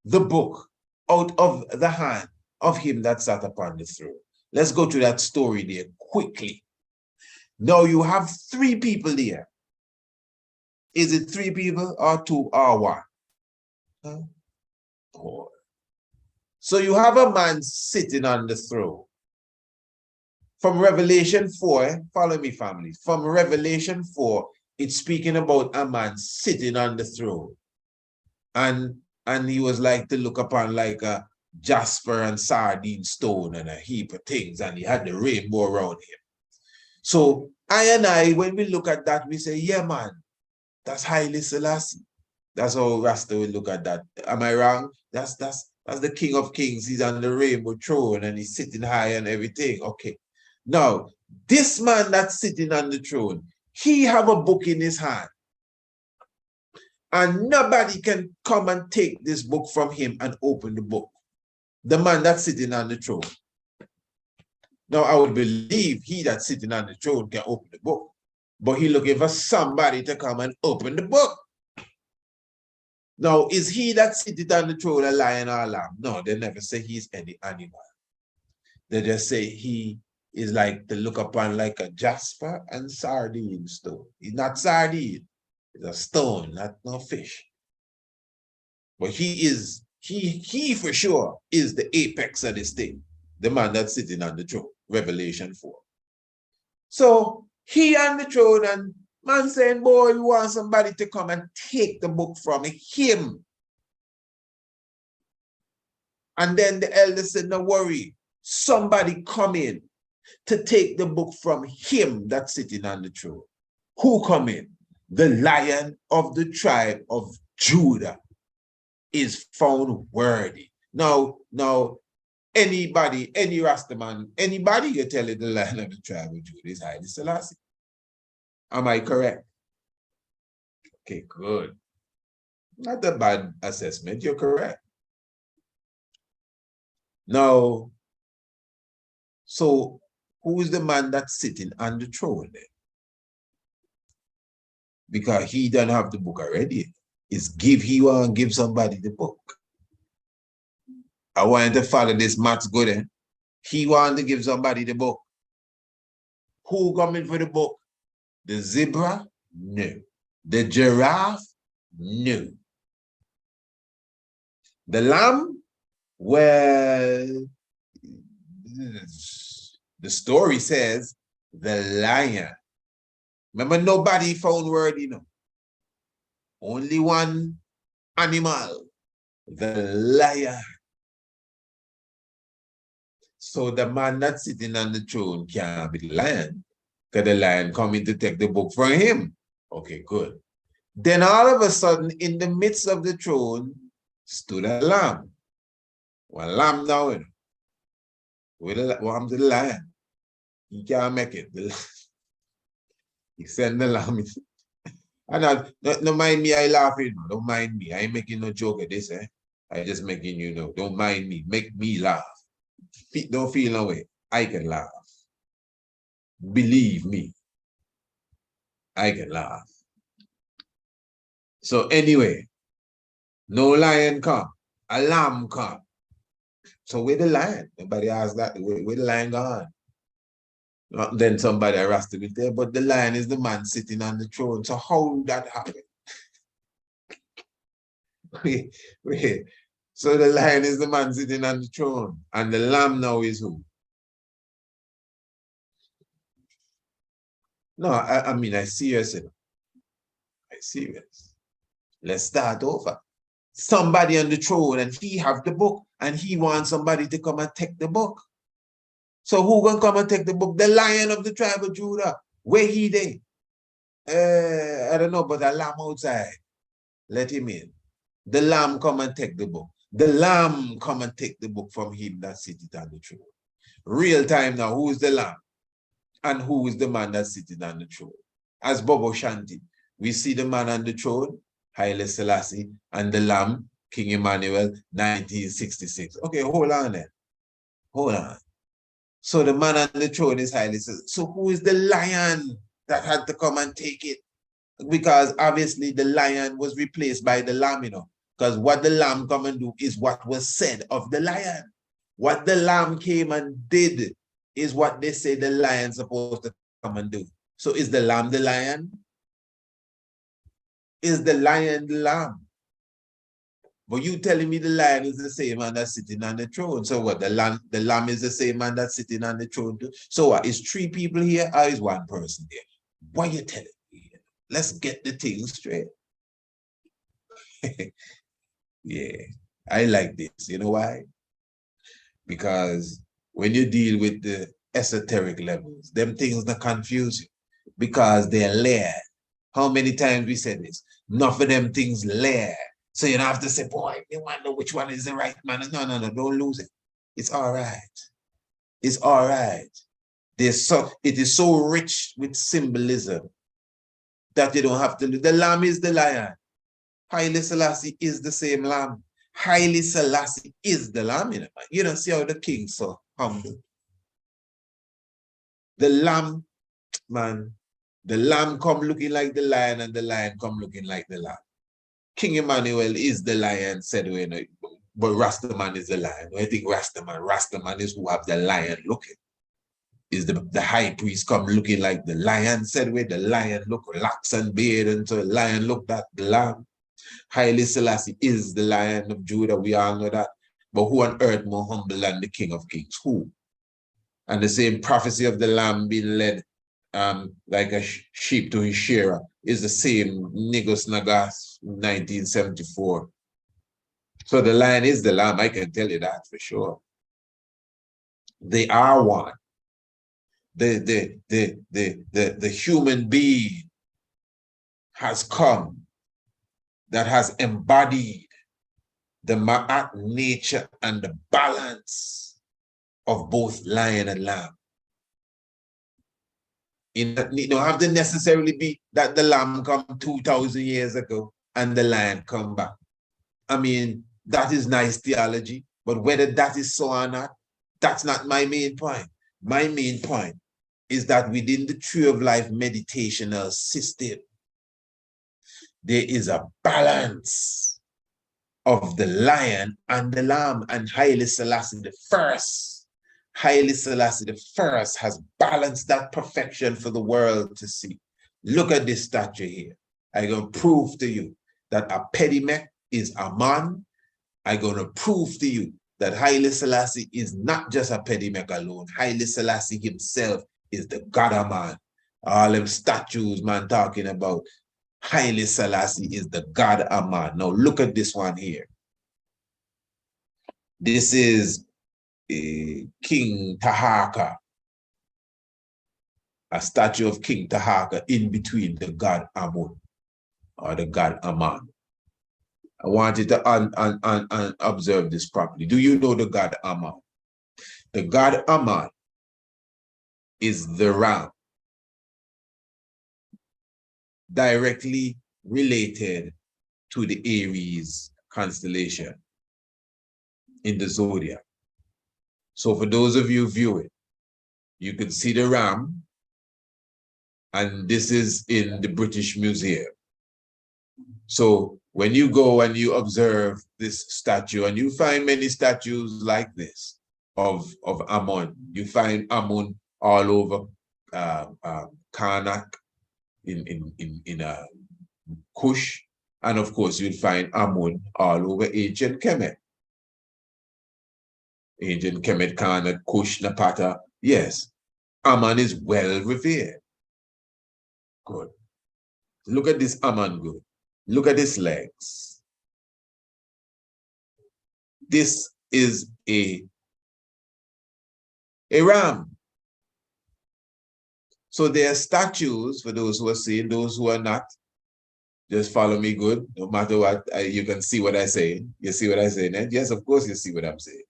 the book out of the hand of him that sat upon the throne. Let's go to that story there quickly. Now you have 3 people there. Is it 3 people or 2 or 1? Huh? 4. So you have a man sitting on the throne. From Revelation 4, follow me, family. From Revelation 4, it's speaking about a man sitting on the throne. And he was like to look upon like a jasper and sardine stone and a heap of things, and he had the rainbow around him. So I, when we look at that, we say, yeah, man, that's Haile Selassie. That's how Rasta will look at that. Am I wrong? That's the King of Kings. He's on the rainbow throne and he's sitting high and everything. Okay. Now, this man that's sitting on the throne, he have a book in his hand. And nobody can come and take this book from him and open the book. The man that's sitting on the throne. Now, I would believe he that's sitting on the throne can open the book. But he looking for somebody to come and open the book. Now, is he that sitting on the throne a lion or a lamb? No, they never say he's any animal. They just say he is like to look upon like a jasper and sardine stone. He's not sardine. It's a stone, not no fish. But he is, he for sure is the apex of this thing. The man that's sitting on the throne, Revelation 4. So he on the throne and man saying, boy, you want somebody to come and take the book from him. And then the elder said, no worry, somebody come in to take the book from him that's sitting on the throne. Who come in? The Lion of the tribe of Judah is found worthy. Now, anybody, any Rastaman, anybody you tell it the Lion of the tribe of Judah is Haile Selassie. Am I correct? Okay, good. Not a bad assessment, you're correct. Now, so who is the man that's sitting on the throne then? Because he doesn't have the book already. It's he want to give somebody the book. I want to follow this maths good, eh? He want to give somebody the book. Who coming for the book? The zebra? No. The giraffe? No. The lamb? Well, the story says the lion. Remember, nobody found worthy, you know. Only one animal, the lion. So the man that's sitting on the throne can't be the lion, because the lion coming to take the book from him. Okay, good. Then all of a sudden, in the midst of the throne, stood a lamb. One lamb now, you know. What happened to the lion? He can't make it. He sent the lamb. And don't mind me, I laughing. Don't mind me. I ain't making no joke of this, eh? I just making you know. Don't mind me. Make me laugh. Don't feel no way. I can laugh. believe me, I can laugh. So anyway, no lion come, a lamb come. So where the lion? Nobody asked that. Where the lion gone? Then somebody arrested me there, but the lion is the man sitting on the throne. So how did that happen? wait. So the lion is the man sitting on the throne, and the lamb now is who? No, I mean, I serious. I serious. Let's start over. Somebody on the throne, and he have the book, and he wants somebody to come and take the book. So who gonna come and take the book? The Lion of the tribe of Judah. Where he dey? I don't know, but a lamb outside. Let him in. The lamb come and take the book. The lamb come and take the book from him that sitteth on the throne. Real time now, who is the lamb? And who is the man that's sitting on the throne? As Bobo Shanti, we see the man on the throne, Haile Selassie, and the lamb, King Emmanuel, 1966. Okay, hold on then. Hold on. So the man on the throne is Haile Selassie. So who is the lion that had to come and take it? Because obviously the lion was replaced by the lamb, you know. Because what the lamb come and do is what was said of the lion. What the lamb came and did is what they say the lion's supposed to come and do. So is the lamb the lion? Is the lion the lamb? But you telling me the lion is the same man that's sitting on the throne. So what, the lamb is the same man that's sitting on the throne too? So what, is 3 people here or is 1 person there? What are you telling me? Let's get the thing straight. Yeah, I like this. You know why? Because when you deal with the esoteric levels, them things that confuse you because they're layered. How many times we said this? Enough of them things layered. So you don't have to say, boy, you wonder which one is the right man. No, don't lose it. It's all right. It's all right. It is so rich with symbolism that you don't have to lose. The lamb is the lion. Haile Selassie is the same lamb. Haile Selassie is the lamb. You don't see how the king so humble. The lamb, man, the lamb come looking like the lion and the lion come looking like the lamb. King Emmanuel is the lion, said we know, but Rastaman is the lion. I think Rastaman is who have the lion looking. Is the high priest come looking like the lion, said we, the lion look locks and beard, and so the lion looked at the lamb. Haile Selassie is the Lion of Judah, we all know that. But who on earth more humble than the King of Kings? Who? And the same prophecy of the lamb being led like a sheep to his shearer is the same Negus Nagas 1974. So the lion is the lamb, I can tell you that for sure. They are one. The human being has come that has embodied the Ma'at nature and the balance of both lion and lamb. It don't have to necessarily be that the lamb come 2,000 years ago and the lion come back. I mean, that is nice theology, but whether that is so or not, that's not my main point. My main point is that within the Tree of Life meditational system, there is a balance of the lion and the lamb, and Haile Selassie the first. Haile Selassie the first has balanced that perfection for the world to see. Look at this statue here. I'm going to prove to you that Apedemak is a man. I'm going to prove to you that Haile Selassie is not just Apedemak alone. Haile Selassie himself is the God of man. All them statues, man, talking about Haile Selassie is the God of man. Now look at this one here. This is King Tahaka, a statue of King Tahaka in between the god Amun or the god Aman. I want you to observe this properly. Do you know the god Aman? The god Aman is the ram, directly related to the Aries constellation in the zodiac. So for those of you viewing, you can see the ram And this is in the British Museum. So when you go and you observe this statue, and you find many statues like this of Amun, you find Amun all over Karnak, in Kush, and of course you'll find Amun all over ancient Kemet. Ancient Kemet, Karnak, Kush, Napata. Yes, Amun is well revered. Good. Look at this Amun, good. Look at his legs. This is a ram. So there are statues, for those who are seeing, those who are not, just follow me good. No matter what, you can see what I say. You see what I say, Ned? Yes, of course you see what I'm saying.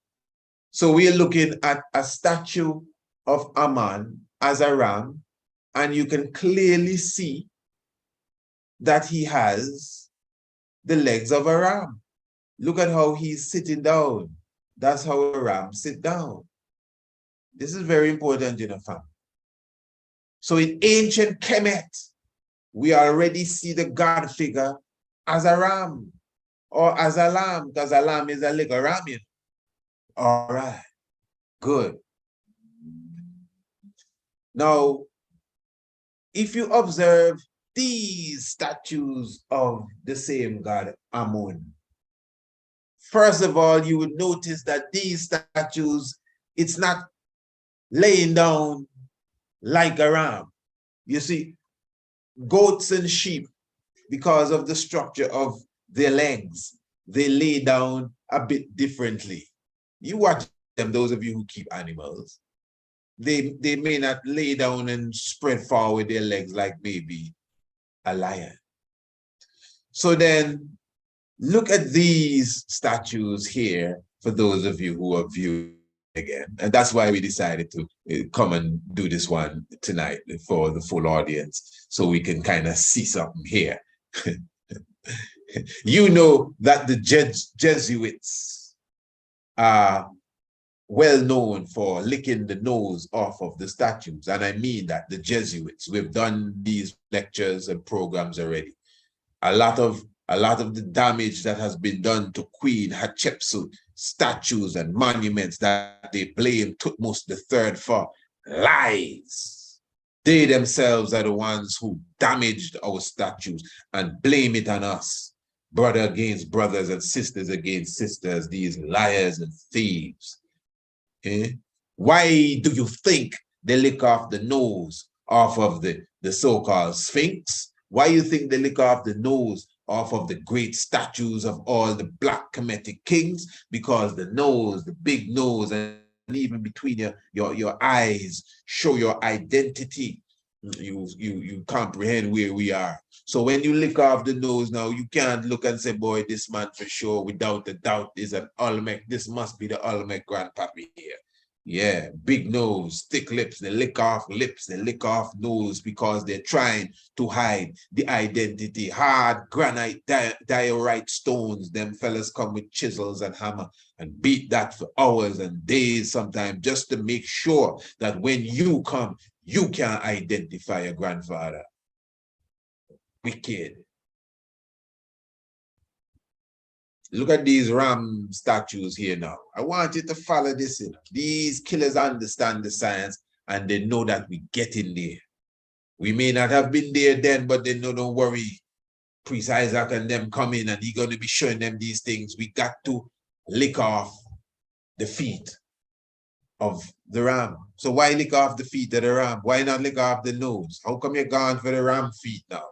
So we are looking at a statue of Amun as a ram, and you can clearly see that he has the legs of a ram. Look at how he's sitting down. That's how a ram sit down. This is very important, you know, fam. So in ancient Kemet, we already see the God figure as a ram or as a lamb, because a lamb is a little ram. You know? All right, good. Now, if you observe these statues of the same God, Amun, first of all, you would notice that these statues, it's not laying down like a ram. You see, goats and sheep, because of the structure of their legs, they lay down a bit differently. You watch them, those of you who keep animals, they may not lay down and spread forward their legs like maybe a lion. So then, look at these statues here for those of you who are viewing again. And that's why we decided to come and do this one tonight for the full audience, so we can kind of see something here. You know that the Jesuits are well known for licking the nose off of the statues. And I mean that, the Jesuits. We've done these lectures and programs already. A lot of the damage that has been done to Queen Hatshepsut statues and monuments that they blame Tutmos III for, lies. They themselves are the ones who damaged our statues and blame it on us. Brother against brothers and sisters against sisters, these liars and thieves. Why do you think they lick off the nose off of the so-called Sphinx? Why do you think they lick off the nose off of the great statues of all the black Kemetic kings? Because the nose, the big nose, and even between your eyes show your identity. You comprehend where we are. So when you lick off the nose now, you can't look and say, boy, this man for sure, without a doubt, is an Olmec. This must be the Olmec grandpappy here. Yeah, big nose, thick lips, they lick off lips, they lick off nose, because they're trying to hide the identity. Hard granite, diorite stones, them fellas come with chisels and hammer and beat that for hours and days sometimes, just to make sure that when you come, you can't identify your grandfather. Wicked. Look at these ram statues here now. I want you to follow this. These killers understand the science, and they know that we get in there. We may not have been there then, but they know, don't worry. Priest Isaac and them come in, and he's going to be showing them these things. We got to lick off the feet of the ram. So why lick off the feet of the ram? Why not lick off the nose? How come you're gone for the ram feet now?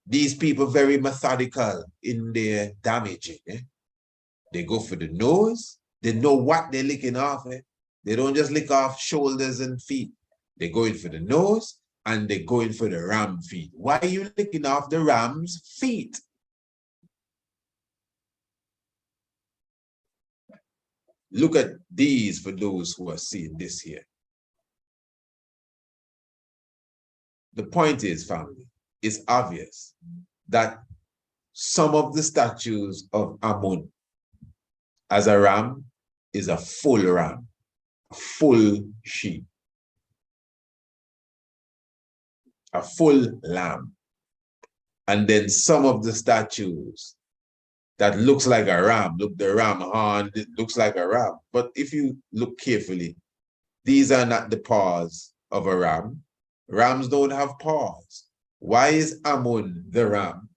These people very methodical in their damaging. They go for the nose. They know what they're licking off. They don't just lick off shoulders and feet. They go in for the nose, and they go in for the ram feet. Why are you licking off the ram's feet? Look at these for those who are seeing this here. The point is, family, it's obvious that some of the statues of Amun as a ram is a full ram, a full sheep. a full lamb. And then some of the statues that looks like a ram, look, the ram horn, it looks like a ram. But if you look carefully, these are not the paws of a ram. Rams don't have paws. Why is Amun, the ram,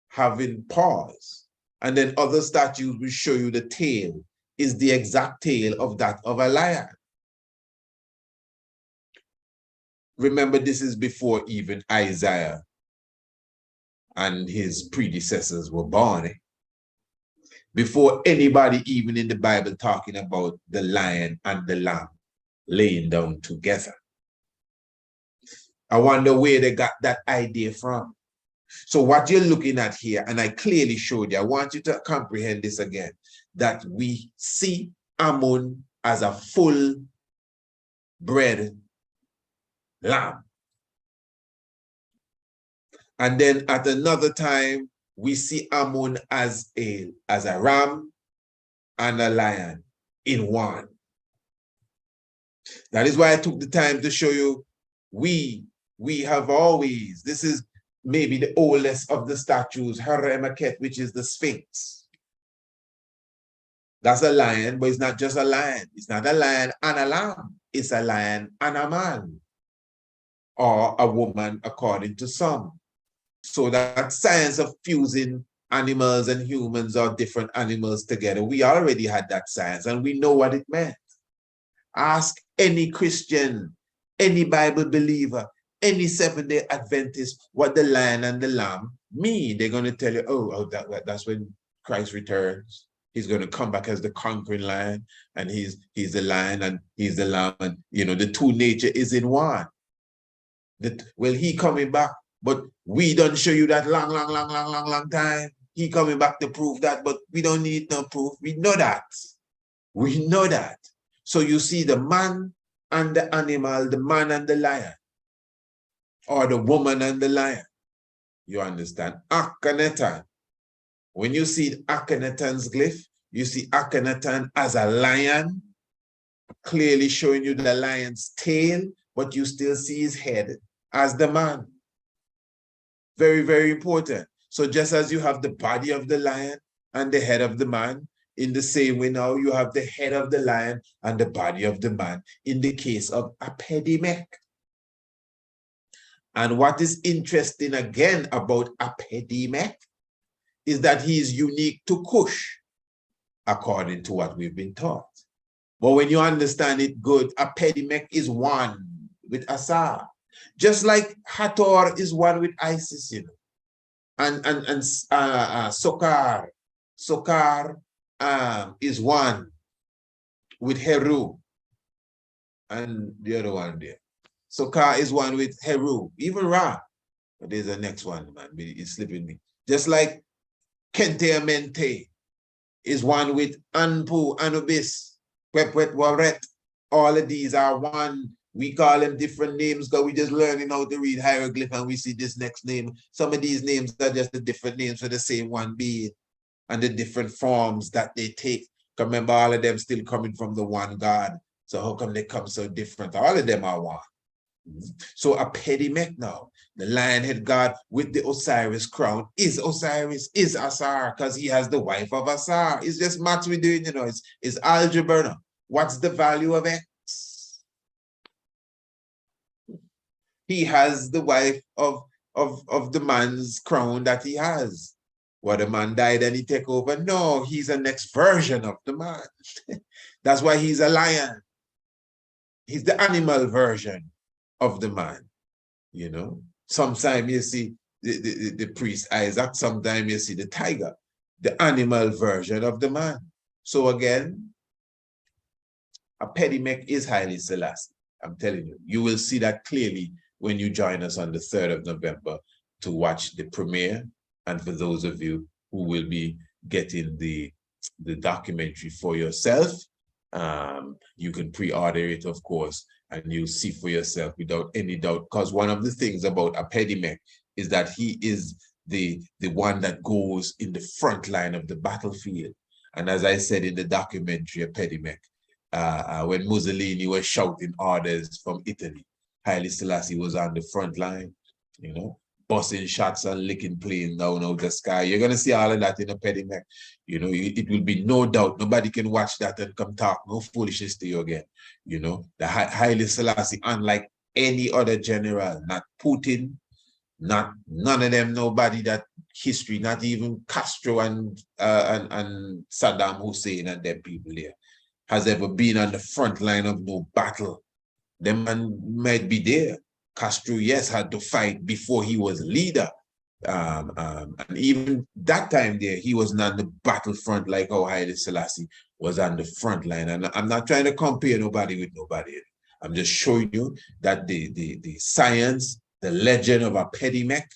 having paws? And then other statues will show you the tail is the exact tail of that of a lion. Remember, this is before even Isaiah and his predecessors were born. Before anybody even in the Bible talking about the lion and the lamb laying down together. I wonder where they got that idea from. So what you're looking at here, and I clearly showed you, I want you to comprehend this again, that we see Amun as a full-bred lamb. And then at another time, we see Amun as a ram and a lion in one. That is why I took the time to show you we have always, this is maybe the oldest of the statues, Haremaket, which is the Sphinx. That's a lion, but it's not just a lion. It's not a lion and a lamb. It's a lion and a man, or a woman, according to some. So that science of fusing animals and humans or different animals together, we already had that science and we know what it meant. Ask any Christian, any Bible believer, any Seventh-day Adventist what the lion and the lamb mean. They're going to tell you, oh, that's when Christ returns. He's going to come back as the conquering lion, and he's the lion and he's the lamb, and you know the two nature is in one. Well, he coming back, but we don't show you that long time. He coming back to prove that, but we don't need no proof. We know that. We know that. So you see the man and the animal, the man and the lion, or the woman and the lion. You understand? Akhenaten. When you see Akhenaten's glyph, you see Akhenaten as a lion, clearly showing you the lion's tail, but you still see his head as the man. Very, very important. So just as you have the body of the lion and the head of the man, in the same way now you have the head of the lion and the body of the man in the case of Apedemak. And what is interesting again about Apedemak is that he is unique to Kush, according to what we've been taught. But when you understand it good, Apedemak is one with Asar. Just like Hathor is one with Isis, you know. And Sokar is one with Heru. And the other one there. Sokar is one with Heru, even Ra. But there's the next one, man. It's slipping me. Just like Kente Amente is one with Anpu, Anubis, Pepwet, Waret. All of these are one. We call them different names because we're just learning how to read hieroglyph and we see this next name. Some of these names are just the different names for the same one being and the different forms that they take. Remember, all of them still coming from the one God. So how come they come so different? All of them are one. So Apedemak now, the lion-head god with the Osiris crown is Osiris, is Asar, because he has the wife of Asar. It's just maths we're doing, you know, it's algebra now. What's the value of X? He has the wife of the man's crown that he has. What, the man died and he take over? No, he's a next version of the man. That's why he's a lion. He's the animal version of the man, you know. Sometimes you see the priest Isaac, sometimes you see the tiger, the animal version of the man. So again, Apedemak is Haile Selassie. I'm telling you, you will see that clearly when you join us on the 3rd of November to watch the premiere. And for those of you who will be getting the documentary for yourself, you can pre-order it, of course, and you'll see for yourself without any doubt. Because one of the things about Apedemak is that he is the one that goes in the front line of the battlefield. And as I said in the documentary Apedemak, when Mussolini was shouting orders from Italy, Haile Selassie was on the front line. you know, busting shots and licking planes down out the sky. You're going to see all of that in Apedemak. You know, it will be no doubt. Nobody can watch that and come talk no foolishness to you again. You know, the Haile Selassie, unlike any other general, not Putin, none of them, nobody that history, not even Castro and Saddam Hussein and them people there, has ever been on the front line of no battle. Them man might be there. Castro, yes, had to fight before he was leader. And even that time there, he wasn't on the battlefront like how Haile Selassie was on the front line. And I'm not trying to compare nobody with nobody. I'm just showing you that the science, the legend of Apedemak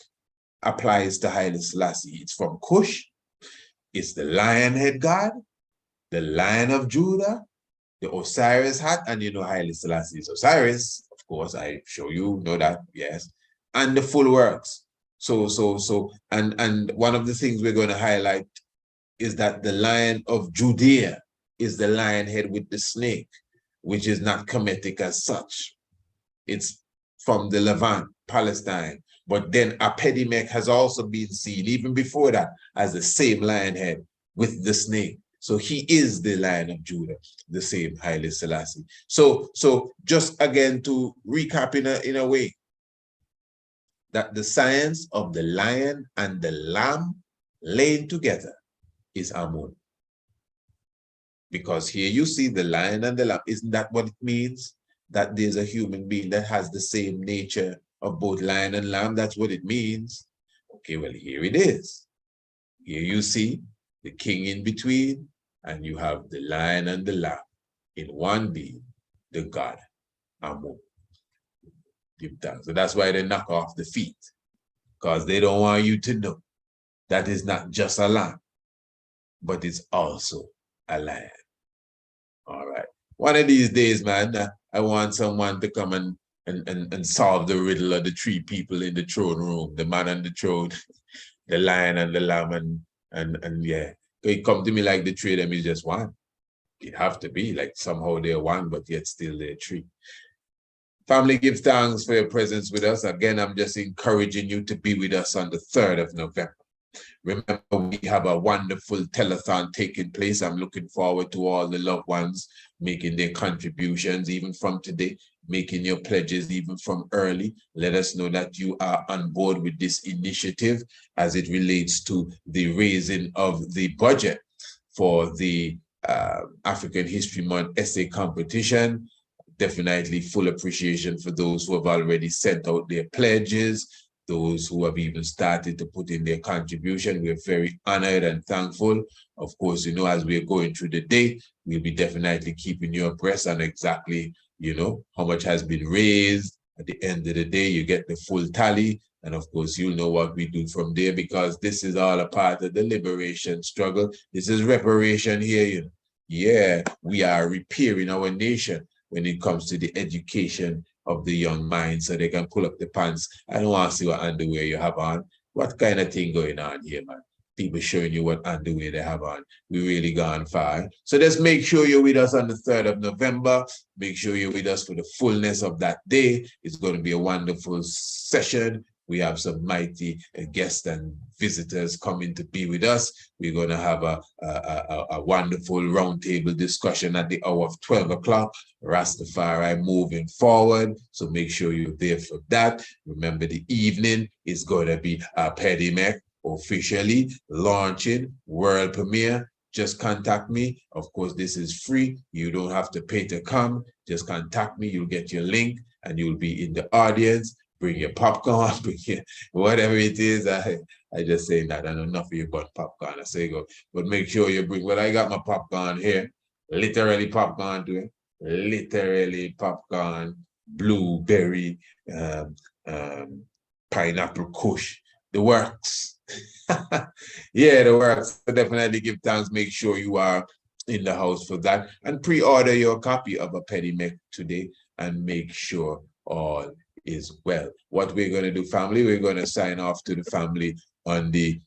applies to Haile Selassie. It's from Kush. It's the lion head god, the Lion of Judah, the Osiris hat, and you know Haile Selassie is Osiris. Of course, I show you know that, yes. And the full works. And one of the things we're going to highlight is that the Lion of Judea is the lion head with the snake, which is not Kemetic as such. It's from the Levant, Palestine. But then Apedemak has also been seen, even before that, as the same lion head with the snake. So he is the Lion of Judah, the same Haile Selassie. So just again to recap in a way, that the science of the lion and the lamb laying together is Amun. Because here you see the lion and the lamb. Isn't that what it means? That there's a human being that has the same nature of both lion and lamb. That's what it means. Okay, well, here it is. Here you see the king in between, and you have the lion and the lamb in one being, the God, Amun. So that's why they knock off the feet, because they don't want you to know that is not just a lamb, but it's also a lion. All right. One of these days, man, I want someone to come and solve the riddle of the three people in the throne room, the man on the throne, the lion and the lamb, and yeah. It come to me like the three of them is just one. It have to be like somehow they're one, but yet still they're three. Family, give thanks for your presence with us. Again, I'm just encouraging you to be with us on the 3rd of November. Remember, we have a wonderful telethon taking place. I'm looking forward to all the loved ones making their contributions, even from today, making your pledges even from early. Let us know that you are on board with this initiative as it relates to the raising of the budget for the African History Month essay competition. Definitely full appreciation for those who have already sent out their pledges, those who have even started to put in their contribution. We're very honored and thankful. Of course, you know, as we're going through the day, we'll be definitely keeping you abreast on exactly, you know, how much has been raised. At the end of the day, you get the full tally. And of course, you'll know what we do from there, because this is all a part of the liberation struggle. This is reparation here, you know. Yeah, we are repairing our nation when it comes to the education of the young mind, so they can pull up the pants. I don't want to see what underwear you have on. What kind of thing going on here, man? People showing you what underwear they have on. We really gone far. So just make sure you're with us on the 3rd of November. Make sure you're with us for the fullness of that day. It's going to be a wonderful session. We have some mighty guests and visitors coming to be with us. We're going to have a wonderful roundtable discussion at the hour of 12 o'clock. Rastafari moving forward. So make sure you're there for that. Remember, the evening is going to be Apedemak officially launching world premiere. Just contact me. Of course, this is free. You don't have to pay to come. Just contact me. You'll get your link and you'll be in the audience. Bring your popcorn, bring your whatever it is. I just say that I know enough of you but popcorn. I say go, but make sure you bring. Well, I got my popcorn here, literally popcorn to it, literally popcorn, blueberry, pineapple kush, the works. Yeah, the works. So definitely give thanks. Make sure you are in the house for that, and pre-order your copy of Apedemak today, and make sure all is well. What we're going to do, family, we're going to sign off to the family on the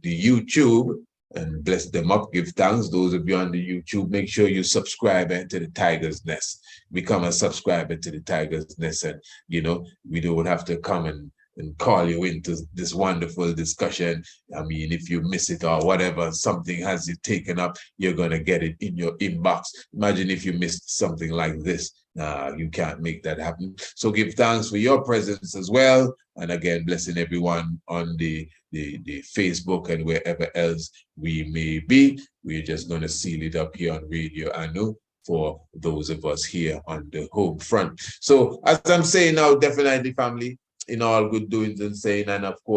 YouTube. and bless them up. Give thanks. Those of you on the YouTube, make sure you subscribe to the Tiger's Nest. Become a subscriber to the Tiger's Nest, and we don't have to come and call you into this wonderful discussion. I mean, if you miss it or whatever, something has you taken up, you're going to get it in your inbox. Imagine if you missed something like this. You can't make that happen. So give thanks for your presence as well. And again, blessing everyone on the Facebook and wherever else we may be. We're just going to seal it up here on Radio Anu for those of us here on the home front. So as I'm saying now, definitely family, in all good doings and saying, and of course,